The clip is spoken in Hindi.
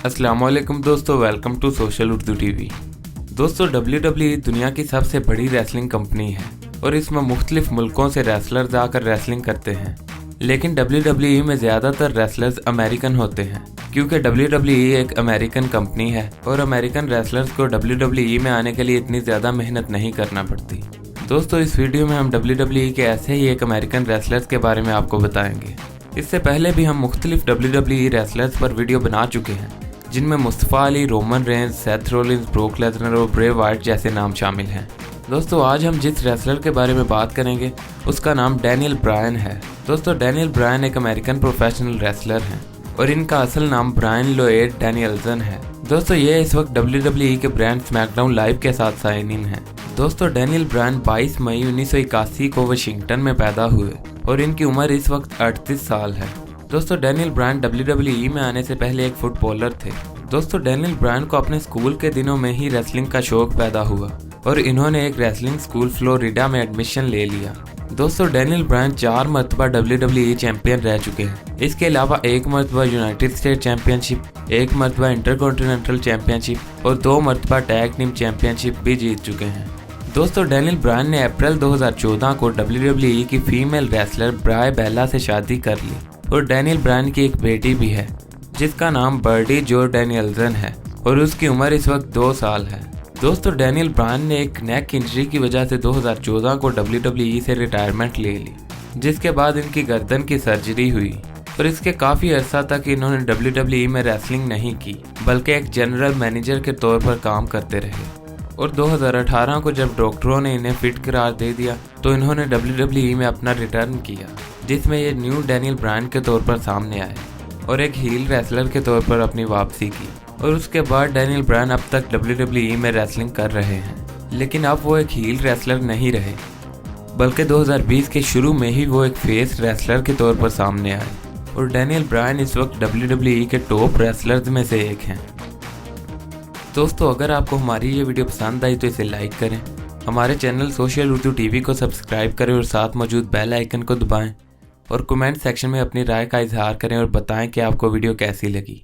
अस्सलामुअलैकुम दोस्तों, welcome to social Urdu TV. दोस्तों, WWE दुनिया की सबसे बड़ी रेसलिंग कंपनी है और इसमें मुख्तलिफ मुल्कों से रेसलर्स आकर रेसलिंग करते हैं। लेकिन WWE में ज़्यादातर रेसलर्स अमेरिकन होते हैं क्योंकि WWE एक अमेरिकन कंपनी है और अमेरिकन रेसलर्स को WWE में आने के लिए इतनी ज़्यादा मेहनत नहीं करना पड़ती। दोस्तों, इस वीडियो में हम WWE के ऐसे ही एक अमेरिकन रेसलर्स के बारे में आपको बताएंगे। इससे पहले भी हम मुख्तलिफ WWE रेसलर्स पर वीडियो बना चुके हैं, जिनमें Mustafa Ali, Roman Reigns, Seth Rollins, broke Lesnar और ब्रे वाइट जैसे नाम शामिल हैं। दोस्तों, आज हम जिस रेसलर के बारे में बात करेंगे उसका नाम डैनियल ब्रायन है। दोस्तों, डैनियल ब्रायन एक अमेरिकन प्रोफेशनल रेसलर हैं और इनका असल नाम ब्रायन लोएड डैनियल्सन है। दोस्तों, ये इस वक्त WWE के ब्रांड स्मैकडाउन लाइव के साथ साइन इन है। दोस्तों, डैनियल ब्रायन 22 मई 1981 को वाशिंगटन में पैदा हुए और इनकी उम्र इस वक्त 38 साल है। दोस्तों, डैनियल ब्रायन WWE में आने से पहले एक फुटबॉलर थे। दोस्तों, डैनियल ब्रायन को अपने स्कूल के दिनों में ही रेसलिंग का शौक पैदा हुआ और इन्होंने एक रेसलिंग स्कूल फ्लोरिडा में एडमिशन ले लिया। दोस्तों, डैनियल ब्रायन 4 मरतबा WWE चैंपियन रह चुके हैं। इसके अलावा 1 मरतबा यूनाइटेड स्टेट चैंपियनशिप, 1 मरतबा इंटरकॉन्टिनेंटल चैंपियनशिप और 2 मरतबा टैग टीम चैंपियनशिप भी जीत चुके हैं। दोस्तों, डैनियल ब्रायन ने अप्रैल 2014 को WWE की फीमेल रेसलर ब्राय बेला से शादी कर ली और डैनियल ब्रायन की एक बेटी भी है जिसका नाम बर्डी जो डैनियल्सन है और उसकी उम्र इस वक्त 2 साल है। दोस्तों, डैनियल ब्रायन ने एक नेक इंजरी की वजह से 2014 को WWE से रिटायरमेंट ले ली, जिसके बाद इनकी गर्दन की सर्जरी हुई और इसके काफ़ी अरसा तक इन्होंने WWE में रेसलिंग नहीं की बल्कि एक जनरल मैनेजर के तौर पर काम करते रहे। और 2018 को जब डॉक्टरों ने इन्हें फिट करार दे दिया तो इन्होंने WWE में अपना रिटर्न किया, जिसमें ये न्यू डैनियल ब्रायन के तौर पर सामने आए और एक हील रेसलर के तौर पर अपनी वापसी की। और उसके बाद डैनियल ब्रायन अब तक WWE में रेसलिंग कर रहे हैं, लेकिन अब वो एक हील रेसलर नहीं रहे बल्कि 2020 के शुरू में ही वो एक फेस रेसलर के तौर पर सामने आए और डैनियल ब्रायन इस वक्त WWE के टॉप रेसलर्स में से एक हैं। दोस्तों, अगर आपको हमारी ये वीडियो पसंद आई तो इसे लाइक करें, हमारे चैनल सोशल उर्दू टीवी को सब्सक्राइब करें और साथ मौजूद बेल आइकन को दबाएं और कमेंट सेक्शन में अपनी राय का इजहार करें और बताएं कि आपको वीडियो कैसी लगी।